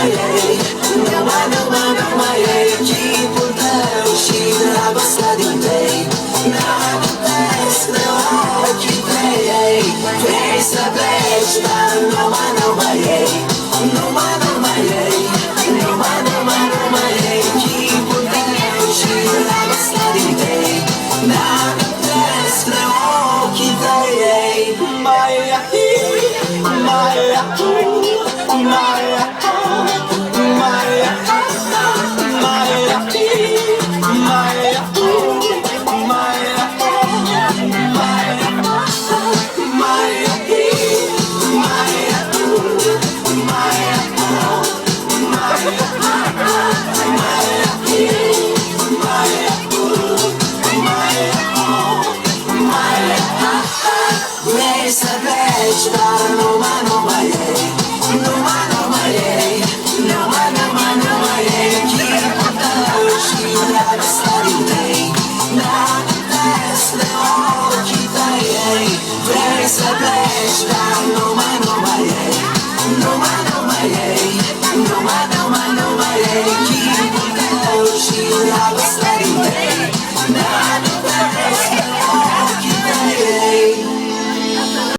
ei, numai ei, chipul tău și dragostea din tei. Mi-amintesc de ochii tăi, ei, vrei să pleci, dar numai ei, numai ei, numai ei, chipul tău și dragostea din tei. Mi-amintesc de ochii tăi, ei, mai ahi, mai ahi, mai vrei să pleci, dar numai ei, numai ei, numai ei, chipul tău și dragostea din tei. Mi-amintesc de ochii tăi, ei, vrei să pleci, dar numai ei, numai ei, numai ei, chipul tău și dragostea din tei.